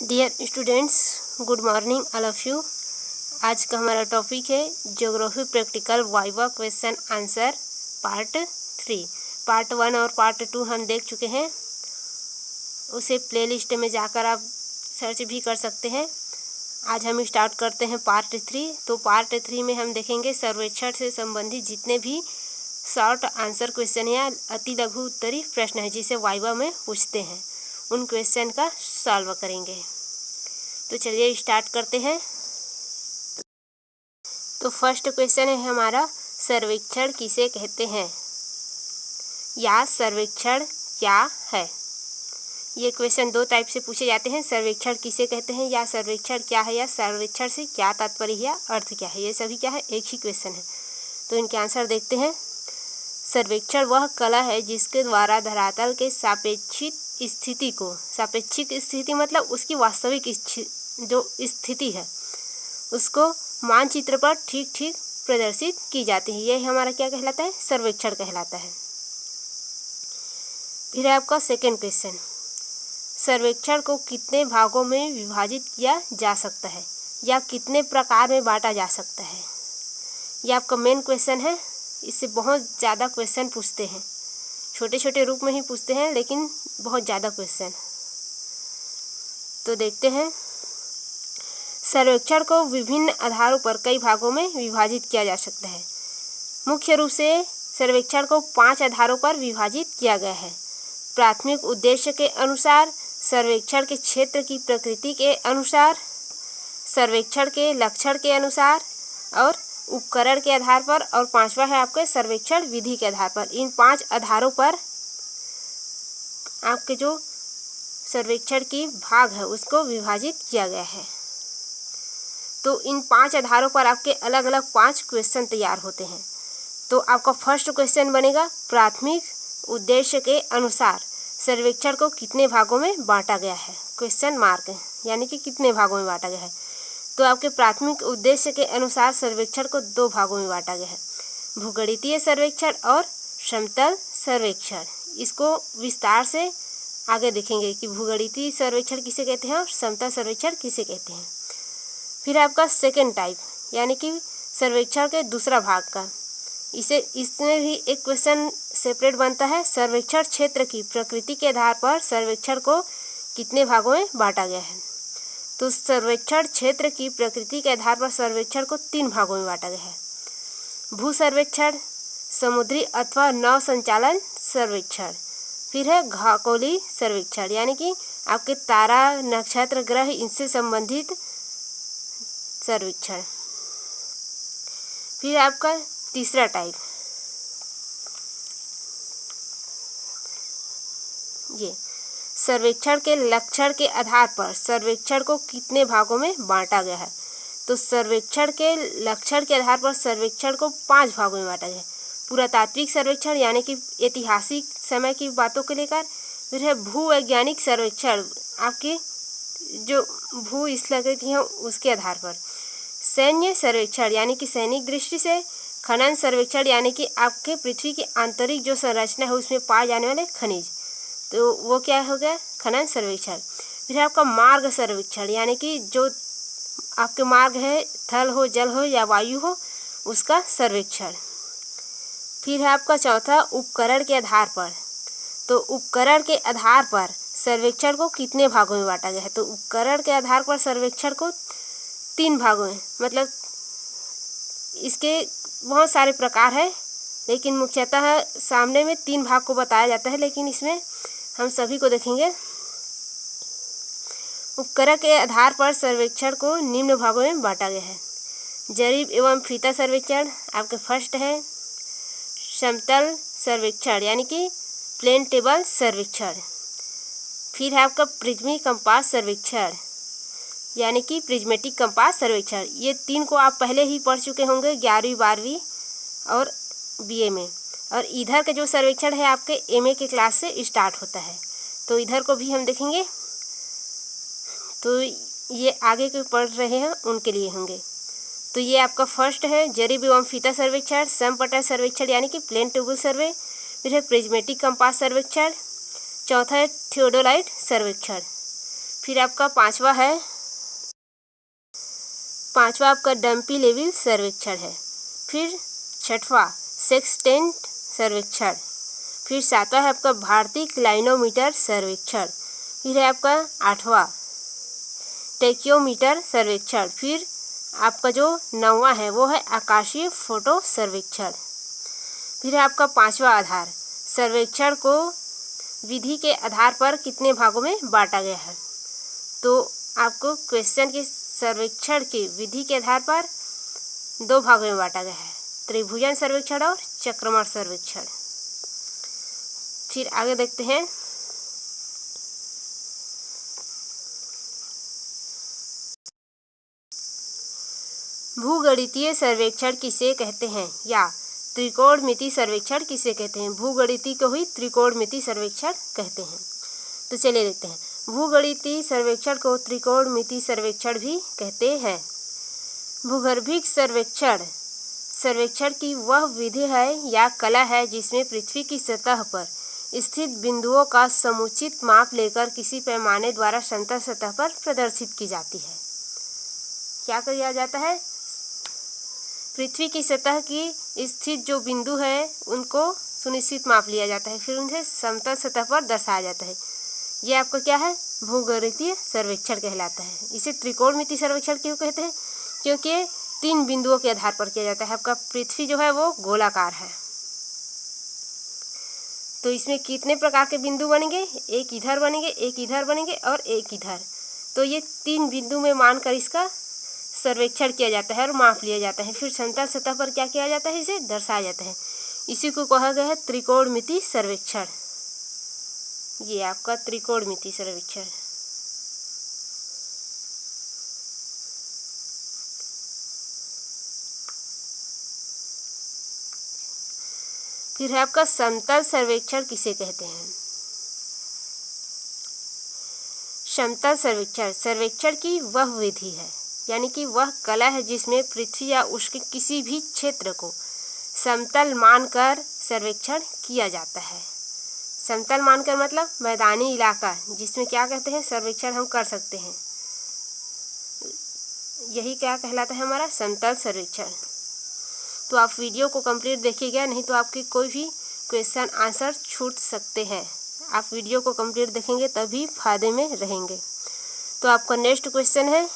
Dear students, good morning all of you. आज का हमारा टॉपिक है geography practical viva question answer part 3। Part 1 और पार्ट 2 हम देख चुके हैं, उसे प्लेलिस्ट में जाकर आप सर्च भी कर सकते हैं। आज हम स्टार्ट करते हैं पार्ट 3। तो पार्ट 3 में हम देखेंगे सर्वेक्षण से संबंधित जितने भी शॉर्ट आंसर क्वेश्चन या अति लघु उत्तरी प्रश्न है जिसे वाइवा में पूछते हैं, उन क्वेश्चन का सॉल्व करेंगे। तो चलिए स्टार्ट करते हैं। तो फर्स्ट क्वेश्चन है हमारा, सर्वेक्षण किसे कहते हैं या सर्वेक्षण क्या है। ये क्वेश्चन दो टाइप से पूछे जाते हैं, सर्वेक्षण किसे कहते हैं या सर्वेक्षण क्या है या सर्वेक्षण से क्या तात्पर्य है या अर्थ क्या है। ये सभी क्या है, एक ही क्वेश्चन है। तो इनके आंसर देखते हैं। सर्वेक्षण वह कला है जिसके द्वारा धरातल के सापेक्षिक स्थिति को, सापेक्षिक स्थिति मतलब उसकी वास्तविक जो स्थिति है उसको मानचित्र पर ठीक ठीक प्रदर्शित की जाती है। यही हमारा क्या कहलाता है, सर्वेक्षण कहलाता है। फिर है आपका सेकेंड क्वेश्चन, सर्वेक्षण को कितने भागों में विभाजित किया जा सकता है या कितने प्रकार में बांटा जा सकता है। यह आपका मेन क्वेश्चन है। इससे बहुत ज़्यादा क्वेश्चन पूछते हैं, छोटे छोटे रूप में ही पूछते हैं लेकिन बहुत ज़्यादा क्वेश्चन। तो देखते हैं। सर्वेक्षण को विभिन्न आधारों पर कई भागों में विभाजित किया जा सकता है। मुख्य रूप से सर्वेक्षण को 5 आधारों पर विभाजित किया गया है। प्राथमिक उद्देश्य के अनुसार, सर्वेक्षण के क्षेत्र की प्रकृति के अनुसार, सर्वेक्षण के लक्षण के अनुसार और उपकरण के आधार पर, और 5वां है आपके सर्वेक्षण विधि के आधार पर। इन 5 आधारों पर आपके जो सर्वेक्षण की भाग है उसको विभाजित किया गया है। तो इन 5 आधारों पर आपके अलग अलग 5 क्वेश्चन तैयार होते हैं। तो आपका फर्स्ट क्वेश्चन बनेगा, प्राथमिक उद्देश्य के अनुसार सर्वेक्षण को कितने भागों में बांटा गया है, क्वेश्चन मार्क है, यानी कि कितने भागों में बांटा गया है। तो आपके प्राथमिक उद्देश्य के अनुसार सर्वेक्षण को 2 भागों में बांटा गया है, भूगणितीय सर्वेक्षण और समतल सर्वेक्षण। इसको विस्तार से आगे देखेंगे कि भूगणितीय सर्वेक्षण किसे कहते हैं और समतल सर्वेक्षण किसे कहते हैं। फिर आपका सेकेंड टाइप यानी कि सर्वेक्षण के दूसरा भाग का, इसमें भी एक क्वेश्चन सेपरेट बनता है। सर्वेक्षण क्षेत्र की प्रकृति के आधार पर सर्वेक्षण को कितने भागों में बांटा गया है। तो सर्वेक्षण क्षेत्र की प्रकृति के आधार पर सर्वेक्षण को 3 भागों में बांटा गया है, भू सर्वेक्षण, समुद्री अथवा नौ संचालन सर्वेक्षण, फिर है खगोलीय सर्वेक्षण यानी कि आपके तारा, नक्षत्र, ग्रह इनसे संबंधित सर्वेक्षण। फिर आपका तीसरा टाइप, ये सर्वेक्षण के लक्षण के आधार पर सर्वेक्षण को कितने भागों में बांटा गया है। तो सर्वेक्षण के लक्षण के आधार पर सर्वेक्षण को 5 भागों में बांटा गया है। पुरातात्विक सर्वेक्षण यानी कि ऐतिहासिक समय की बातों को लेकर, फिर है भूवैज्ञानिक सर्वेक्षण, आपकी जो भू स्थलाकृति है उसके आधार पर, सैन्य सर्वेक्षण यानी कि सैनिक दृष्टि से, खनन सर्वेक्षण यानी कि आपके पृथ्वी की आंतरिक जो संरचना है उसमें पाए जाने वाले खनिज, तो वो क्या हो गया, खनन सर्वेक्षण। फिर आपका मार्ग सर्वेक्षण यानी कि जो आपके मार्ग है, थल हो, जल हो या वायु हो, उसका सर्वेक्षण। फिर है आपका चौथा, उपकरण के आधार पर। तो उपकरण के आधार पर सर्वेक्षण को कितने भागों में बांटा गया है। तो उपकरण के आधार पर सर्वेक्षण को 3 भागों में, मतलब इसके बहुत सारे प्रकार है लेकिन मुख्यतः सामने में 3 भाग को बताया जाता है, लेकिन इसमें हम सभी को देखेंगे। उपकरण के आधार पर सर्वेक्षण को निम्न भागों में बांटा गया है, जरीब एवं फीता सर्वेक्षण आपके फर्स्ट है, समतल सर्वेक्षण यानी कि प्लेन टेबल सर्वेक्षण, फिर है आपका प्रिज्मिक कंपास सर्वेक्षण यानी कि प्रिज्मेटिक कंपास सर्वेक्षण। ये 3 को आप पहले ही पढ़ चुके होंगे 11वीं 12वीं और बीए में। और इधर का जो सर्वेक्षण है आपके एमए के क्लास से स्टार्ट होता है, तो इधर को भी हम देखेंगे। तो ये आगे के पढ़ रहे हैं उनके लिए होंगे। तो ये आपका फर्स्ट है जरीब एवं फीता सर्वेक्षण, समपटल सर्वेक्षण यानी कि प्लेन टेबल सर्वे, फिर है प्रिज्मेटिक कंपास सर्वेक्षण, चौथा है थियोडोलाइट सर्वेक्षण, फिर आपका पांचवा आपका डंपी लेवल सर्वेक्षण है। फिर छठवां सेक्सटेंट सर्वेक्षण। फिर सातवां है आपका भारतीय क्लाइनोमीटर सर्वेक्षण। फिर है आपका आठवां टेक्योमीटर सर्वेक्षण। फिर आपका जो नौवां है वो है आकाशीय फोटो सर्वेक्षण। फिर है आपका पांचवा आधार। सर्वेक्षण को विधि के आधार पर कितने भागों में बांटा गया है? तो आपको क्वेश्चन के सर्वेक्षण की विधि के आधार पर 2 भागों में बांटा गया है, त्रिभुजन सर्वेक्षण और चक्रमण सर्वेक्षण। फिर आगे देखते हैं। भूगणितीय सर्वेक्षण किसे कहते हैं या त्रिकोणमिति सर्वेक्षण किसे कहते हैं? भूगणितीय को ही त्रिकोणमिति सर्वेक्षण कहते हैं। तो चलिए देखते हैं। भूगणितीय सर्वेक्षण को त्रिकोणमिति सर्वेक्षण भी कहते हैं। भूगर्भिक सर्वेक्षण की वह विधि है या कला है जिसमें पृथ्वी की सतह पर स्थित बिंदुओं का समुचित माप लेकर किसी पैमाने द्वारा समतल सतह पर प्रदर्शित की जाती है। क्या किया जाता है? पृथ्वी की सतह की स्थित जो बिंदु है उनको सुनिश्चित माप लिया जाता है, फिर उन्हें समतल सतह पर दर्शाया जाता है। ये आपका क्या है? भूगणितीय सर्वेक्षण कहलाता है। इसे त्रिकोणमिति सर्वेक्षण क्यों कहते हैं? क्योंकि 3 बिंदुओं के आधार पर किया जाता है। आपका पृथ्वी जो है वो गोलाकार है, तो इसमें कितने प्रकार के बिंदु बनेंगे? एक इधर बनेंगे, एक इधर बनेंगे और एक इधर। तो ये 3 बिंदु में मानकर इसका सर्वेक्षण किया जाता है और माप लिया जाता है। फिर समतल सतह पर क्या किया जाता है? इसे दर्शाया जाता है। इसी को कहा गया है त्रिकोणमिति सर्वेक्षण। ये आपका त्रिकोणमिति सर्वेक्षण। फिर है आपका समतल सर्वेक्षण किसे कहते हैं? समतल सर्वेक्षण की वह विधि है, यानी कि वह कला है जिसमें पृथ्वी या उसके किसी भी क्षेत्र को समतल मानकर सर्वेक्षण किया जाता है। समतल मानकर मतलब मैदानी इलाका, जिसमें क्या कहते हैं? सर्वेक्षण हम कर सकते हैं। यही क्या कहलाता है? हमारा समतल सर्वेक्षण। तो आप वीडियो को कंप्लीट देखिएगा, नहीं तो आपकी कोई भी क्वेश्चन आंसर छूट सकते हैं। आप वीडियो को कंप्लीट देखेंगे तभी फायदे में रहेंगे। तो आपका नेक्स्ट क्वेश्चन है,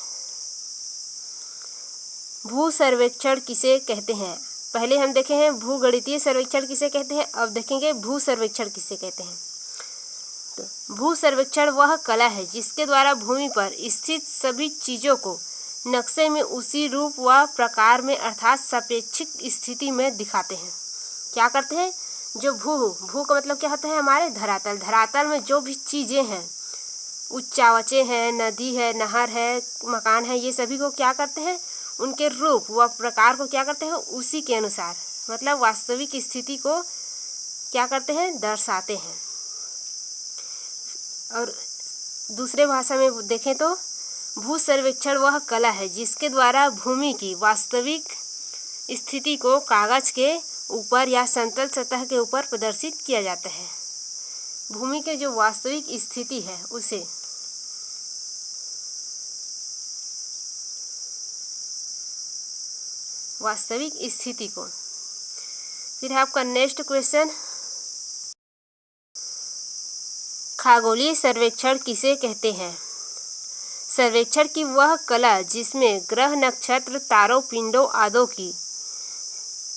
भू सर्वेक्षण किसे कहते हैं? पहले हम देखे हैं भूगणितीय सर्वेक्षण किसे कहते हैं, अब देखेंगे भू सर्वेक्षण किसे कहते हैं। तो भू सर्वेक्षण वह कला है जिसके द्वारा भूमि पर स्थित सभी चीज़ों को नक्शे में उसी रूप व प्रकार में अर्थात सापेक्षिक स्थिति में दिखाते हैं। क्या करते हैं? जो भू का मतलब क्या होता है? हमारे धरातल में जो भी चीज़ें हैं, उच्चावचे हैं, नदी है, नहर है, मकान है, ये सभी को क्या करते हैं? उनके रूप व प्रकार को क्या करते हैं? उसी के अनुसार, मतलब वास्तविक स्थिति को क्या करते हैं? दर्शाते हैं। और दूसरे भाषा में देखें तो भू सर्वेक्षण वह कला है जिसके द्वारा भूमि की वास्तविक स्थिति को कागज के ऊपर या समतल सतह के ऊपर प्रदर्शित किया जाता है। भूमि के जो वास्तविक स्थिति है उसे वास्तविक स्थिति को। फिर है आपका नेक्स्ट क्वेश्चन, खगोलीय सर्वेक्षण किसे कहते हैं? सर्वेक्षण की वह कला जिसमें ग्रह, नक्षत्र, तारों, पिंडों आदि की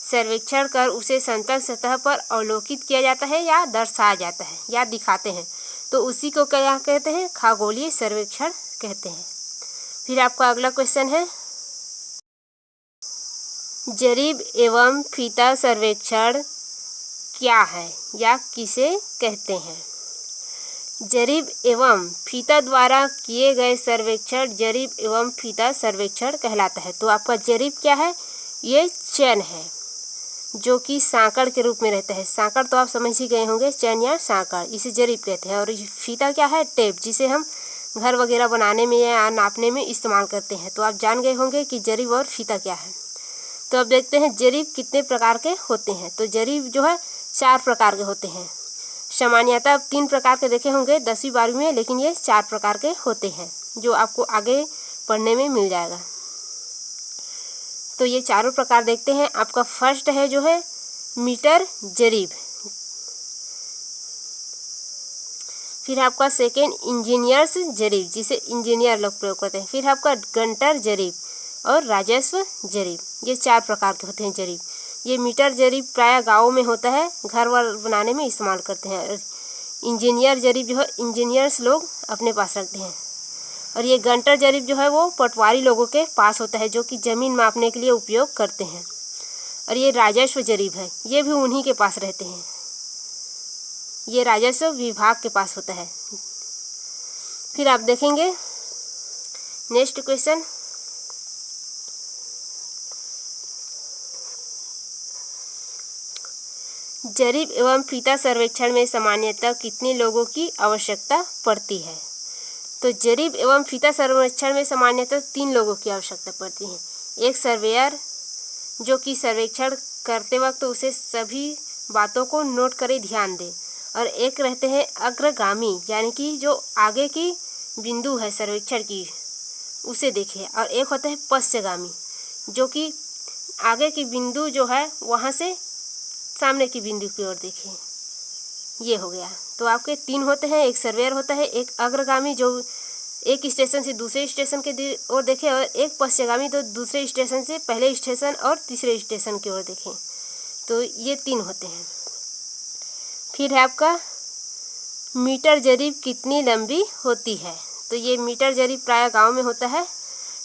सर्वेक्षण कर उसे समतल सतह पर अवलोकित किया जाता है या दर्शाया जाता है या दिखाते हैं, तो उसी को क्या कहते हैं? खगोलीय सर्वेक्षण कहते हैं। फिर आपका अगला क्वेश्चन है, जरीब एवं फीता सर्वेक्षण क्या है या किसे कहते हैं? जरीब एवं फीता द्वारा किए गए सर्वेक्षण जरीब एवं फीता सर्वेक्षण कहलाता है। तो आपका जरीब क्या है? ये चैन है जो कि सांकड़ के रूप में रहता है। सांकड़ तो आप समझ ही गए होंगे, चैन या सांकड़, इसे जरीब कहते हैं। और फीता क्या है? टेप, जिसे हम घर वगैरह बनाने में या नापने में इस्तेमाल करते हैं। तो आप जान गए होंगे कि जरीब और फीता क्या है। तो अब देखते हैं जरीब कितने प्रकार के होते हैं। तो जरीब जो है 4 प्रकार के होते हैं। सामान्यतः 3 प्रकार के देखे होंगे 10वीं 12वीं में, लेकिन ये 4 प्रकार के होते हैं जो आपको आगे पढ़ने में मिल जाएगा। तो ये चारों प्रकार देखते हैं। आपका फर्स्ट है जो है मीटर जरीब, फिर आपका सेकेंड इंजीनियर्स जरीब जिसे इंजीनियर लोग प्रयोग करते हैं, फिर आपका घंटर जरीब और राजस्व जरीब। ये 4 प्रकार के होते हैं जरीब। ये मीटर जरीब प्रायः गाँव में होता है, घर वर बनाने में इस्तेमाल करते हैं। और इंजीनियर जरीब जो है इंजीनियर्स लोग अपने पास रखते हैं। और ये घंटर जरीब जो है वो पटवारी लोगों के पास होता है जो कि ज़मीन मापने के लिए उपयोग करते हैं। और ये राजस्व जरीब है, ये भी उन्हीं के पास रहते हैं, ये राजस्व विभाग के पास होता है। फिर आप देखेंगे नेक्स्ट क्वेश्चन, जरीब एवं फीता सर्वेक्षण में सामान्यतः कितने लोगों की आवश्यकता पड़ती है? तो जरीब एवं फीता सर्वेक्षण में सामान्यतः 3 लोगों की आवश्यकता पड़ती है। एक सर्वेयर जो कि सर्वेक्षण करते वक्त उसे सभी बातों को नोट करे ध्यान दे, और एक रहते हैं अग्रगामी यानी कि जो आगे की बिंदु है सर्वेक्षण की उसे देखे, और एक होता है पश्चगामी जो कि आगे की बिंदु जो है वहाँ से सामने की बिंदु की ओर देखें। ये हो गया। तो आपके 3 होते हैं, एक सर्वेयर होता है, एक अग्रगामी जो एक स्टेशन से दूसरे स्टेशन के ओर देखे, और एक पश्चगामी तो दूसरे स्टेशन से पहले स्टेशन और तीसरे स्टेशन की ओर देखें। तो ये 3 होते हैं। फिर है आपका मीटर जरीब कितनी लंबी होती है? तो ये मीटर जरीब प्रायः गांव में होता है,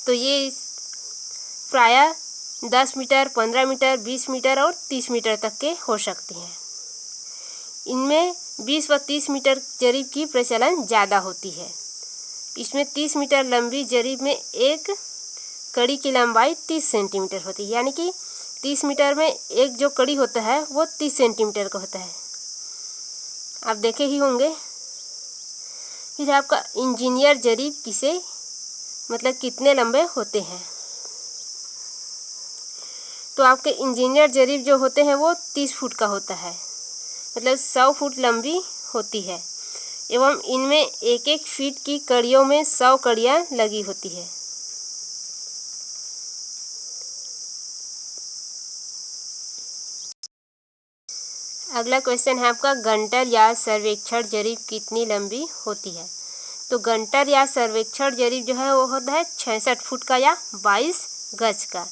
तो ये प्रायः 10 मीटर, 15 मीटर, 20 मीटर और 30 मीटर तक के हो सकती हैं। इनमें 20 व 30 मीटर जरीब की प्रचलन ज़्यादा होती है। इसमें 30 मीटर लंबी जरीब में एक कड़ी की लंबाई 30 सेंटीमीटर होती है, यानी कि 30 मीटर में एक जो कड़ी होता है वो 30 सेंटीमीटर का होता है, आप देखे ही होंगे। फिर आपका इंजीनियर जरीब किसे मतलब कितने लंबे होते हैं? तो आपके इंजीनियर जरीब जो होते हैं वो 30 फुट का होता है, मतलब 100 फुट लंबी होती है, एवं इनमें एक एक फीट की कड़ियों में 100 कड़ियाँ लगी होती है। अगला क्वेश्चन है आपका घंटर या सर्वेक्षण जरीब कितनी लंबी होती है? तो घंटर या सर्वेक्षण जरीब जो है वो होता है 66 फुट का या 22 गज का।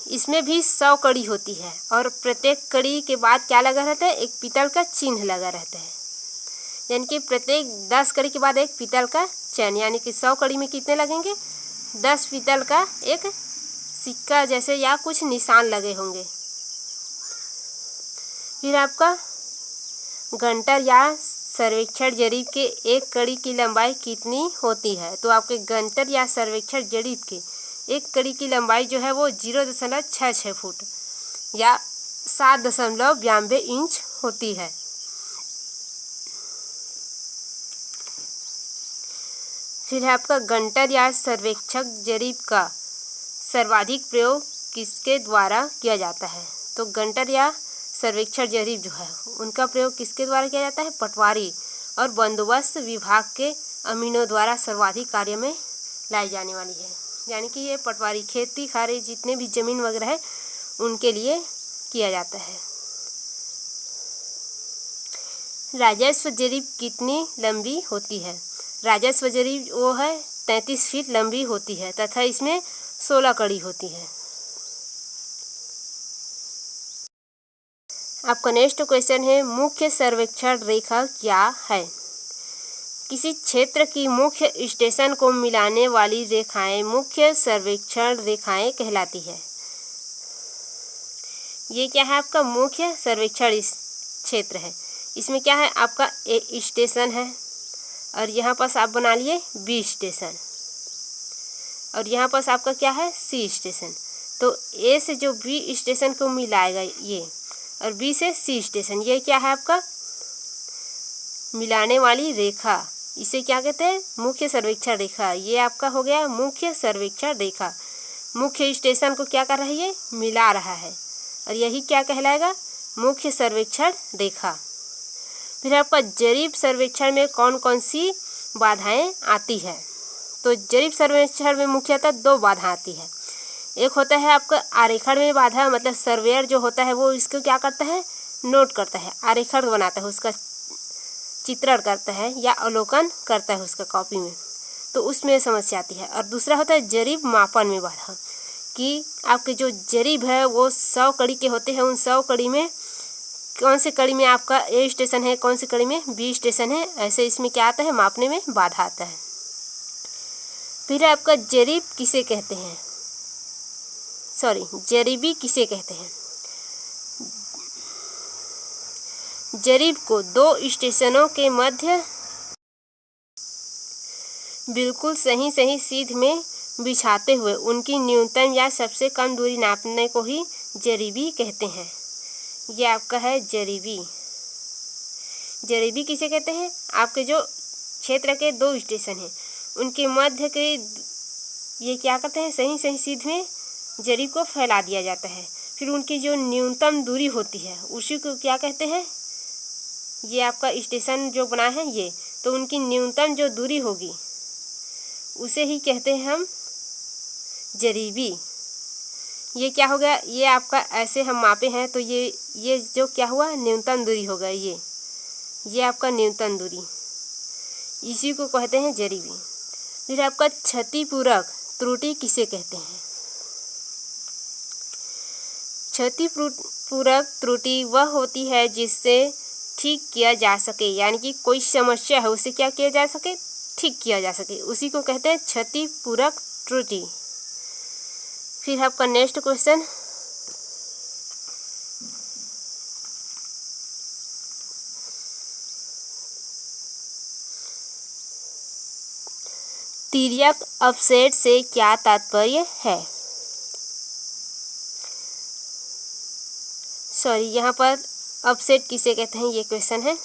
इसमें भी 100 कड़ी होती है, और प्रत्येक कड़ी के बाद क्या लगा रहता है? एक पीतल का चिन्ह लगा रहता है, यानी कि प्रत्येक 10 कड़ी के बाद एक पीतल का चिन्ह, यानी कि 100 कड़ी में कितने लगेंगे? 10 पीतल का एक सिक्का जैसे या कुछ निशान लगे होंगे। फिर आपका घंटर या सर्वेक्षण जरीब के एक कड़ी की लंबाई कितनी होती है? तो आपके घंटर या सर्वेक्षण जरीब के एक कड़ी की लंबाई जो है वो 0.66 फुट या 7.92 इंच होती है। फिर है आपका घंटर या सर्वेक्षक जरीब का सर्वाधिक प्रयोग किसके द्वारा किया जाता है? तो घंटर या सर्वेक्षण जरीब जो है उनका प्रयोग किसके द्वारा किया जाता है? पटवारी और बंदोबस्त विभाग के अमीनों द्वारा सर्वाधिक कार्य में लाई जाने वाली है, यानी कि ये पटवारी खेती खारी जितने भी ज़मीन वगैरह है उनके लिए किया जाता है। राजस्व जरीब कितनी लंबी होती है? राजस्व जरीब वो है 33 फीट लंबी होती है तथा इसमें 16 कड़ी होती है। आपका नेक्स्ट क्वेश्चन है मुख्य सर्वेक्षण रेखा क्या है? किसी क्षेत्र की मुख्य स्टेशन को मिलाने वाली रेखाएं मुख्य सर्वेक्षण रेखाएं कहलाती है। ये क्या है? आपका मुख्य सर्वेक्षण क्षेत्र है। इसमें क्या है? आपका ए स्टेशन है, और यहाँ पास आप बना लिए बी स्टेशन, और यहाँ पास आपका क्या है? C station. तो ए से जो बी स्टेशन को मिलाएगा ये, और बी से सी स्टेशन, ये क्या है? आपका मिलाने वाली रेखा। इसे क्या कहते हैं? मुख्य सर्वेक्षण रेखा। ये आपका हो गया मुख्य सर्वेक्षण रेखा। मुख्य स्टेशन को क्या कर रही है? मिला रहा है, और यही क्या कहलाएगा? मुख्य सर्वेक्षण रेखा। फिर आपका जरीब सर्वेक्षण में कौन कौन सी बाधाएं आती है? तो जरीब सर्वेक्षण में मुख्यतः 2 बाधा आती है। एक होता है आपका आरेखण में बाधा, मतलब सर्वेयर जो होता है वो इसको क्या करता है, नोट करता है, आरेखण बनाता है, उसका चित्रण करता है या अवलोकन करता है उसका कॉपी में, तो उसमें समस्या आती है। और दूसरा होता है जरीब मापन में बाधा, कि आपके जो जरीब है वो 100 कड़ी के होते हैं, उन 100 कड़ी में कौन सी कड़ी में आपका A स्टेशन है, कौन सी कड़ी में B स्टेशन है, ऐसे इसमें क्या आता है, मापने में बाधा आता है। फिर आपका जरीब किसे कहते हैं, जरीबी किसे कहते हैं? जरीब को 2 स्टेशनों के मध्य बिल्कुल सही सीध में बिछाते हुए उनकी न्यूनतम या सबसे कम दूरी नापने को ही जरीबी कहते हैं। ये आपका है जरीबी। जरीबी किसे कहते हैं? आपके जो क्षेत्र के 2 स्टेशन हैं उनके मध्य के ये क्या करते हैं, सही सीध में जरीब को फैला दिया जाता है। फिर उनकी जो न्यूनतम दूरी होती है उसी को क्या कहते हैं, ये आपका स्टेशन जो बना है ये, तो उनकी न्यूनतम जो दूरी होगी उसे ही कहते हैं हम जरीबी। ये क्या हो गया, ये आपका ऐसे हम मापे हैं तो ये जो क्या हुआ, न्यूनतम दूरी होगा, ये आपका न्यूनतम दूरी, इसी को कहते हैं जरीबी। फिर आपका क्षतिपूरक त्रुटि किसे कहते हैं? क्षतिपूरक त्रुटि वह होती है जिससे ठीक किया जा सके, यानी कि कोई समस्या है उसे क्या किया जा सके, ठीक किया जा सके, उसी को कहते हैं क्षतिपूरक त्रुटि। फिर आपका नेक्स्ट क्वेश्चन, तिर्यक अपसेट से क्या तात्पर्य है? यहाँ पर अपसेट किसे कहते हैं, ये क्वेश्चन है।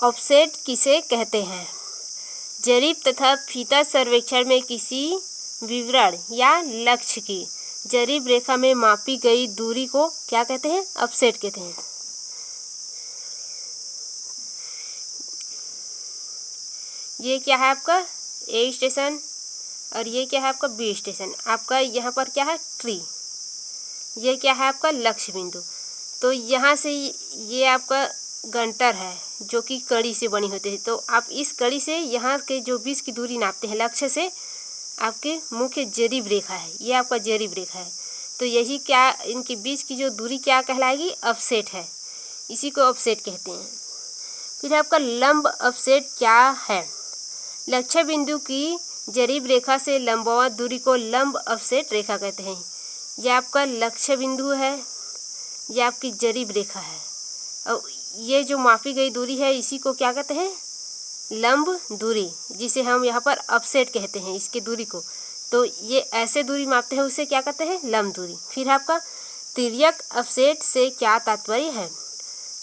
ऑफसेट किसे कहते हैं? जरीब तथा फीता सर्वेक्षण में किसी विवरण या लक्ष्य की जरीब रेखा में मापी गई दूरी को क्या कहते हैं? ऑफसेट कहते हैं। ये क्या है आपका A स्टेशन और ये क्या है आपका B स्टेशन। आपका यहाँ पर क्या है, ट्री। ये क्या है आपका लक्ष्य बिंदु। तो यहाँ से ये आपका गंटर है जो कि कड़ी से बनी होती है। तो आप इस कड़ी से यहाँ के जो बीच की दूरी नापते हैं लक्ष्य से, आपके मुख्य जरीब रेखा है, ये आपका जरीब रेखा है। तो यही क्या इनके बीच की जो दूरी क्या कहलाएगी, ऑफसेट है, इसी को ऑफसेट कहते हैं। फिर आपका लंब ऑफसेट क्या है? लक्ष्य बिंदु की जरीब रेखा से लंबवत दूरी को लंब ऑफसेट रेखा कहते हैं। यह आपका लक्ष्य बिंदु है, यह आपकी जरीब रेखा है, और ये जो मापी गई दूरी है इसी को क्या कहते हैं, लंब दूरी, जिसे हम यहाँ पर ऑफसेट कहते हैं इसकी दूरी को। तो ये ऐसे दूरी मापते हैं उसे क्या कहते हैं, लंब दूरी। फिर आपका तिर्यक ऑफसेट से क्या तात्पर्य है?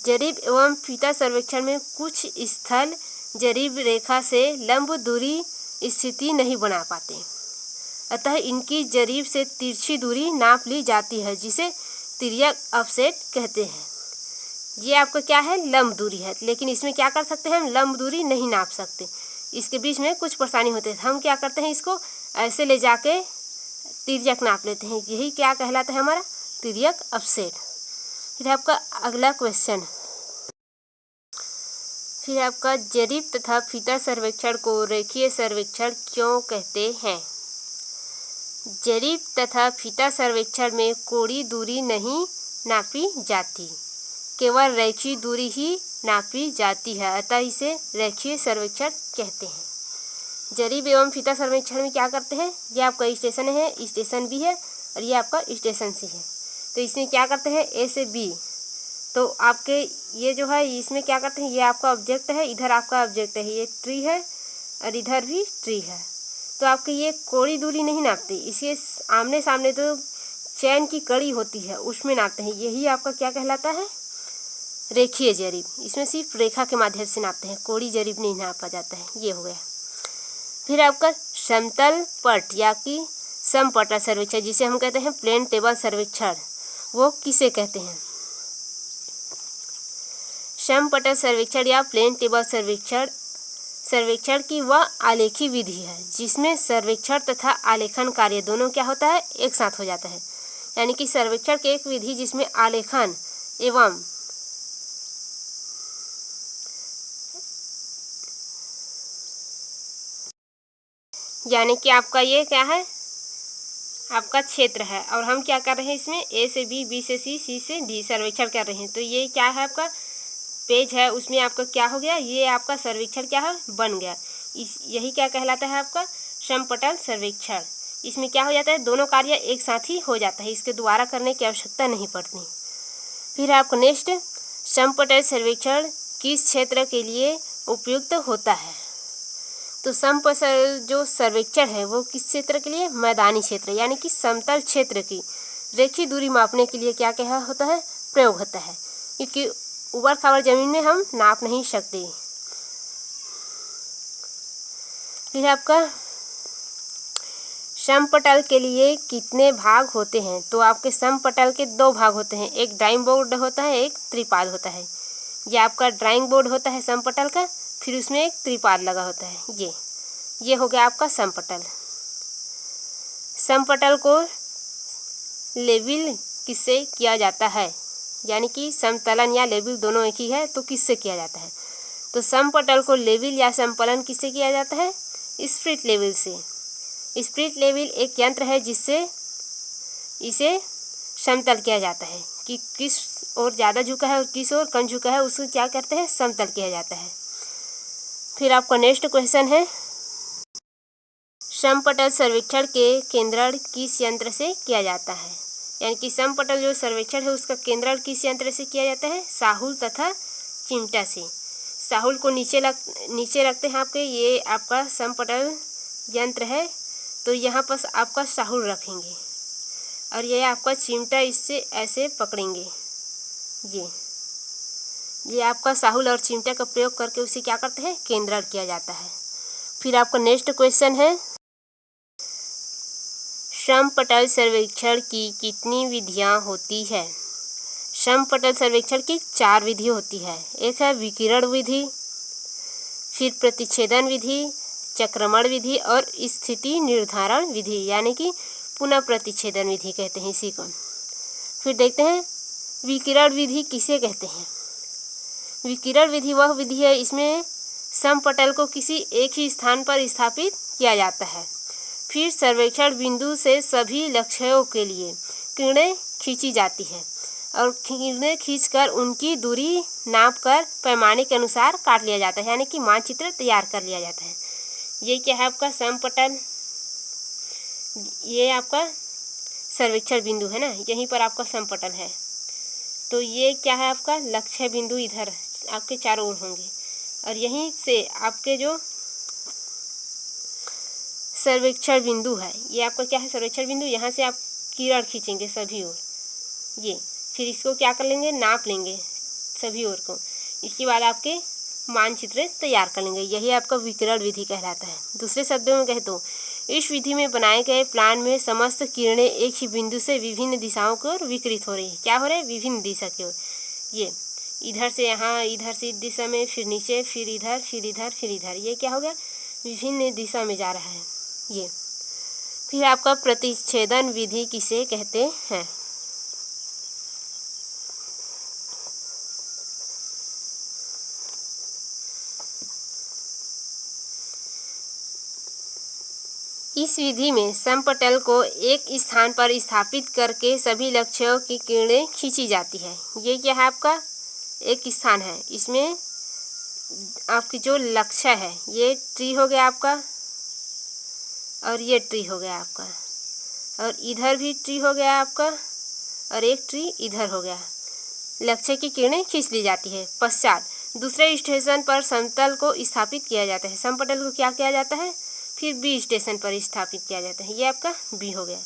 जरीब एवं फीता सर्वेक्षण में कुछ स्थल जरीब रेखा से लंब दूरी स्थिति नहीं बना पाते, अतः इनकी जरीब से तिरछी दूरी नाप ली जाती है, जिसे तिर्यक ऑफसेट कहते हैं। ये आपका क्या है, लंब दूरी है, लेकिन इसमें क्या कर सकते हैं हम, लंब दूरी नहीं नाप सकते, इसके बीच में कुछ परेशानी होती है। हम क्या करते हैं, इसको ऐसे ले जाके तिर्यक नाप लेते हैं, यही क्या कहलाता है हमारा तिर्यक ऑफसेट। फिर आपका अगला क्वेश्चन, फिर आपका जरीब तथा फीता सर्वेक्षण को रेखीय सर्वेक्षण क्यों कहते हैं? जरीब तथा फीता सर्वेक्षण में कोणीय दूरी नहीं नापी जाती, केवल रेखीय दूरी ही नापी जाती है, अतः इसे रेखीय सर्वेक्षण कहते हैं। जरीब एवं फीता सर्वेक्षण में क्या करते हैं, ये आपका स्टेशन है, स्टेशन बी है, और ये आपका स्टेशन सी है। तो इसमें क्या करते हैं, ए से बी, तो आपके ये जो है इसमें क्या करते हैं, ये आपका ऑब्जेक्ट है, इधर आपका ऑब्जेक्ट है, ये ट्री है और इधर भी ट्री है। तो आपके ये कोणीय दूरी नहीं नापते, इसके आमने सामने तो चैन की कड़ी होती है उसमें नापते हैं, यही आपका क्या कहलाता है, रेखीय जरीब। इसमें सिर्फ रेखा के माध्यम से नापते हैं, कोणीय जरीब नहीं नापा जाता है। ये हो गया। फिर आपका समतल पट या कि समपटा सर्वेक्षण, जिसे हम कहते हैं प्लेन टेबल सर्वेक्षण, वो किसे कहते हैं? समपटल सर्वेक्षण या प्लेन टेबल सर्वेक्षण की वह आलेखी विधि है जिसमें सर्वेक्षण तथा आलेखन कार्य दोनों क्या होता है, एक साथ हो जाता है। यानी कि सर्वेक्षण की एक विधि जिसमें आलेखन एवं यानी कि आपका ये क्या है, आपका क्षेत्र है और हम क्या कर रहे हैं इसमें ए से बी, बी से सी, सी से डी सर्वेक्षण कर रहे हैं। तो ये क्या है, आपका पेज है, उसमें आपका क्या हो गया, ये आपका सर्वेक्षण क्या है, बन गया। यही क्या कहलाता है, आपका समपटल सर्वेक्षण। इसमें क्या हो जाता है, दोनों कार्य एक साथ ही हो जाता है, इसके द्वारा करने की आवश्यकता नहीं पड़ती। फिर आपको नेक्स्ट, समपटल सर्वेक्षण किस क्षेत्र के लिए उपयुक्त होता है। तो समपटल जो सर्वेक्षण है वो किस क्षेत्र के लिए, मैदानी क्षेत्र यानी कि समतल क्षेत्र की रेखीय दूरी मापने के लिए क्या क्या होता है, प्रयोग होता है, क्योंकि ऊबड़ खाबड़ जमीन में हम नाप नहीं सकते। फिर आपका समपटल के लिए कितने भाग होते हैं। तो आपके समपटल के दो भाग होते हैं, एक ड्राइंग बोर्ड होता है, एक त्रिपाद होता है। ये आपका ड्राइंग बोर्ड होता है समपटल का, फिर उसमें एक त्रिपाद लगा होता है। ये हो गया आपका समपटल। समपटल को लेवल किससे किया जाता है, यानी कि समतलन या लेवल दोनों एक ही है, तो किससे किया जाता है। तो समपटल को लेवल या समतलन किससे किया जाता है, स्प्लिट लेवल से। स्प्लिट लेवल एक यंत्र है जिससे इसे समतल किया जाता है कि किस ओर ज़्यादा झुका है और किस ओर कम झुका है, उसको क्या करते हैं, समतल किया जाता है। फिर आपका नेक्स्ट क्वेश्चन है, समपटल सर्वेक्षण के केंद्रण किस यंत्र से किया जाता है। यानी कि समपटल जो सर्वेक्षण है उसका केंद्रण किस यंत्र से किया जाता है, साहुल तथा चिमटा से। साहुल को नीचे रखते हैं आपके, ये आपका समपटल यंत्र है, तो यहाँ पर आपका साहुल रखेंगे और ये आपका चिमटा इससे ऐसे पकड़ेंगे। ये आपका साहुल और चिमटा का प्रयोग करके उसे क्या करते हैं, केंद्रण किया जाता है। फिर आपका नेक्स्ट क्वेश्चन है, समपटल सर्वेक्षण की कितनी विधियाँ होती है। समपटल सर्वेक्षण की 4 विधि होती है। एक है विकिरण विधि, फिर प्रतिच्छेदन विधि, चक्रमण विधि और स्थिति निर्धारण विधि, यानी कि पुनः प्रतिच्छेदन विधि कहते हैं इसी को। फिर देखते हैं विकिरण विधि किसे कहते हैं। विकिरण विधि वह विधि है, इसमें समपटल को किसी एक ही स्थान पर स्थापित किया जाता है। फिर सर्वेक्षण बिंदु से सभी लक्ष्यों के लिए किरणें खींची जाती है और किरणें खींचकर उनकी दूरी नापकर पैमाने के अनुसार काट लिया जाता है, यानी कि मानचित्र तैयार कर लिया जाता है। ये क्या है आपका समपटल, ये आपका सर्वेक्षण बिंदु है ना, यहीं पर आपका समपटल है। तो ये क्या है आपका लक्ष्य बिंदु, इधर आपके चारों ओर होंगे और यहीं से आपके जो सर्वेक्षण बिंदु है, ये आपका क्या है सर्वेक्षण बिंदु, यहाँ से आप किरण खींचेंगे सभी ओर। ये फिर इसको क्या कर लेंगे, नाप लेंगे सभी ओर को। इसके बाद आपके मानचित्र तैयार कर लेंगे, यही आपका विकिरण विधि कहलाता है। दूसरे शब्दों में कहे तो इस विधि में बनाए गए प्लान में समस्त किरणें एक ही बिंदु से विभिन्न दिशाओं की ओर विकृत हो रही है। क्या हो रहा है, विभिन्न दिशा की ओर। ये इधर से यहाँ, इधर से इस दिशा में, फिर नीचे, फिर इधर, फिर इधर, फिर इधर, ये क्या हो गया, विभिन्न दिशा में जा रहा है ये। फिर आपका प्रतिच्छेदन विधि किसे कहते हैं। इस विधि में समपटल को एक स्थान पर स्थापित करके सभी लक्ष्यों की किरणें खींची जाती है। ये क्या है आपका एक स्थान है, इसमें आपकी जो लक्ष्य है, ये ट्री हो गया आपका और ये ट्री हो गया आपका, और इधर भी ट्री हो गया आपका और एक ट्री इधर हो गया। लक्ष्य की किरणें खींच ली जाती है। पश्चात दूसरे स्टेशन पर समतल को स्थापित किया जाता है। समपटल को क्या किया जाता है, फिर बी स्टेशन पर स्थापित किया जाता है। ये आपका बी हो गया।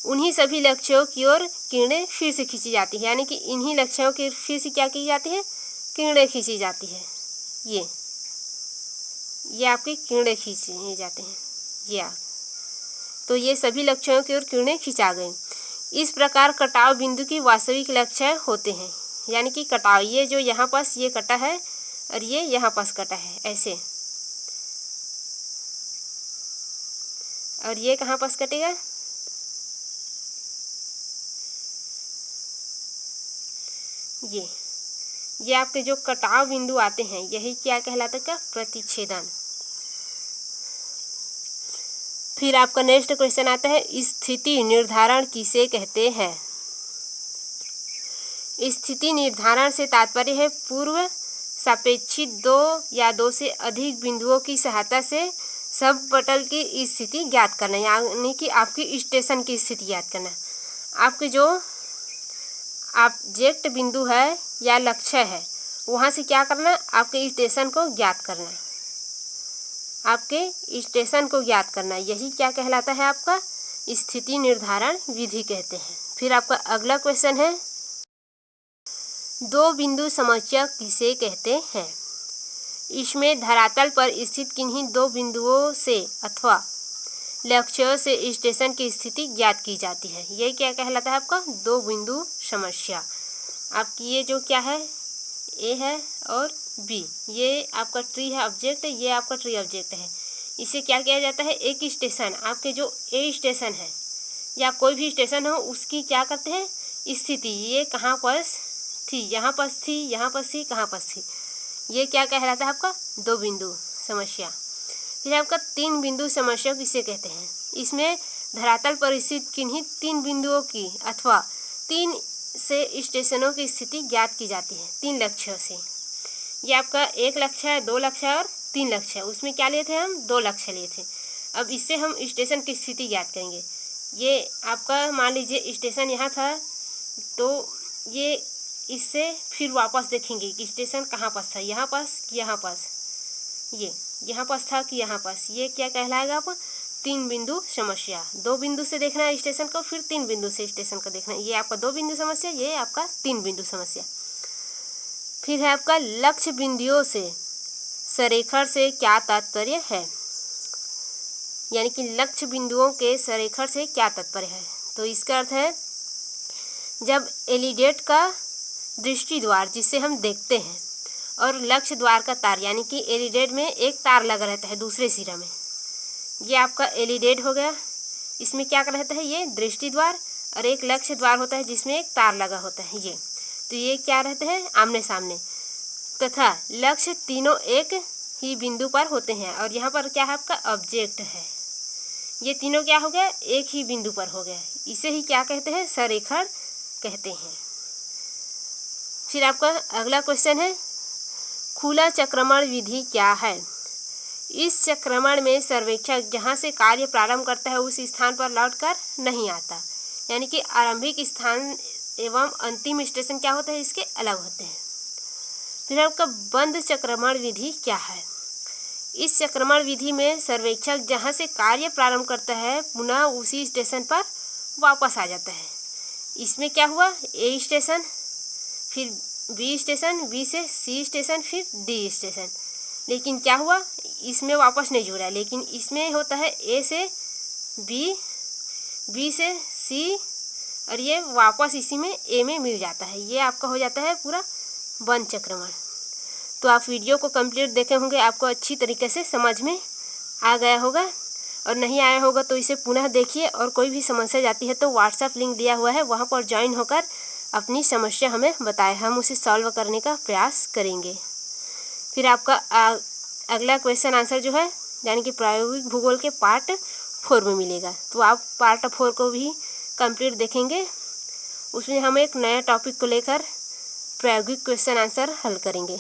उन्हीं सभी लक्ष्यों की ओर किरणें फिर से खींची जाती है, यानी कि इन्हीं लक्ष्यों की फिर से क्या की जाती है, किरणें खींची जाती है। ये आपकी किरणें खींची जाते हैं। तो ये सभी लक्ष्यों की ओर किरणें खिंचा गई। इस प्रकार कटाव बिंदु की वास्तविक लक्ष्य होते हैं। यानी कि कटाव, ये जो यहाँ पास ये कटा है और ये यहाँ पास कटा है ऐसे, और ये कहाँ पास कटेगा, ये आपके जो कटाव बिंदु आते हैं यही क्या कहलाता है, क्या, प्रतिच्छेदन। फिर आपका नेक्स्ट क्वेश्चन आता है, स्थिति निर्धारण किसे कहते हैं। स्थिति निर्धारण से तात्पर्य है पूर्व सापेक्षित दो या दो से अधिक बिंदुओं की सहायता से सब पटल की स्थिति ज्ञात करना, यानी कि आपकी स्टेशन की स्थिति ज्ञात करना। आपके जो ऑब्जेक्ट बिंदु है या लक्ष्य है वहाँ से क्या करना, आपके स्टेशन को ज्ञात करना, आपके स्टेशन को ज्ञात करना, यही क्या कहलाता है, आपका स्थिति निर्धारण विधि कहते हैं। फिर आपका अगला क्वेश्चन है, दो बिंदु समस्या किसे कहते हैं। इसमें धरातल पर स्थित किन्हीं दो बिंदुओं से अथवा लक्ष्यों से स्टेशन की स्थिति ज्ञात की जाती है, ये क्या कहलाता है, आपका दो बिंदु समस्या। आपकी ये जो क्या है, ए है और बी, ये आपका ट्री है ऑब्जेक्ट, ये आपका ट्री ऑब्जेक्ट है। इसे क्या किया जाता है, एक स्टेशन, आपके जो ए स्टेशन है या कोई भी स्टेशन हो उसकी क्या करते हैं स्थिति, ये कहाँ पर थी, यहाँ पर थी, यहाँ पर थी, कहाँ पर थी, ये क्या कहलाता है, आपका दो बिंदु समस्या। फिर आपका तीन बिंदु समस्या किसे कहते हैं। इसमें धरातल पर स्थित किन्हीं तीन बिंदुओं की अथवा तीन से स्टेशनों की स्थिति ज्ञात की जाती है तीन लक्ष्यों से। ये आपका एक लक्ष्य है, दो लक्ष्य है और तीन लक्ष्य है। उसमें क्या लिए थे हम, दो लक्ष्य लिए थे। अब इससे हम स्टेशन की स्थिति ज्ञात करेंगे। ये आपका मान लीजिए स्टेशन यहाँ था, तो ये इससे फिर वापस देखेंगे कि स्टेशन कहाँ पास था, यहाँ पास कि यहाँ पास, ये यहाँ पास था कि यहाँ पास, ये क्या कहलाएगा, आप तीन बिंदु समस्या। दो बिंदु से देखना है स्टेशन को, फिर तीन बिंदु से स्टेशन को देखना है, ये आपका दो बिंदु समस्या, ये आपका तीन बिंदु समस्या। फिर है आपका लक्ष्य बिंदुओं से संरेखण से क्या तात्पर्य है, यानी कि लक्ष्य बिंदुओं के संरेखण से क्या तात्पर्य है। तो इसका अर्थ है जब एलिडेट का दृष्टि द्वार जिसे हम देखते हैं और लक्ष्य द्वार का तार, यानी कि एलिडेट में एक तार लगा रहता है दूसरे सिरा में, ये आपका एलिडेट हो गया। इसमें क्या रहता है, ये दृष्टि द्वार, और एक लक्ष्य द्वार होता है जिसमें एक तार लगा होता है ये। तो ये क्या रहते हैं, आमने सामने, तथा लक्ष्य तीनों एक ही बिंदु पर होते हैं। और यहाँ पर क्या है, आपका ऑब्जेक्ट है, ये तीनों क्या हो गया, एक ही बिंदु पर हो गया। इसे ही क्या कहते हैं, संरेखण कहते हैं। फिर आपका अगला क्वेश्चन है, खुला चक्रमण विधि क्या है। इस चक्रमण में सर्वेक्षक जहाँ से कार्य प्रारंभ करता है उस स्थान पर लौटकर नहीं आता, यानी कि आरंभिक स्थान एवं अंतिम स्टेशन क्या होता है, इसके अलग होते हैं। फिर आपका बंद चक्रमण विधि क्या है। इस चक्रमण विधि में सर्वेक्षक जहाँ से कार्य प्रारंभ करता है पुनः उसी स्टेशन पर वापस आ जाता है। इसमें क्या हुआ, ए स्टेशन, फिर बी स्टेशन, बी से सी स्टेशन, फिर डी स्टेशन, लेकिन क्या हुआ, इसमें वापस नहीं जुड़ा। लेकिन इसमें होता है ए से बी, बी से सी, और ये वापस इसी में ए में मिल जाता है। ये आपका हो जाता है पूरा बंद चक्रमण। तो आप वीडियो को कंप्लीट देखे होंगे, आपको अच्छी तरीके से समझ में आ गया होगा, और नहीं आया होगा तो इसे पुनः देखिए। और कोई भी समस्या जाती है तो व्हाट्सएप लिंक दिया हुआ है, वहाँ पर ज्वाइन होकर अपनी समस्या हमें बताएं, हम उसे सॉल्व करने का प्रयास करेंगे। फिर आपका अगला क्वेश्चन आंसर जो है, यानी कि प्रायोगिक भूगोल के पार्ट 4 में मिलेगा। तो आप पार्ट 4 को भी कंप्लीट देखेंगे, उसमें हम एक नया टॉपिक को लेकर प्रायोगिक क्वेश्चन आंसर हल करेंगे।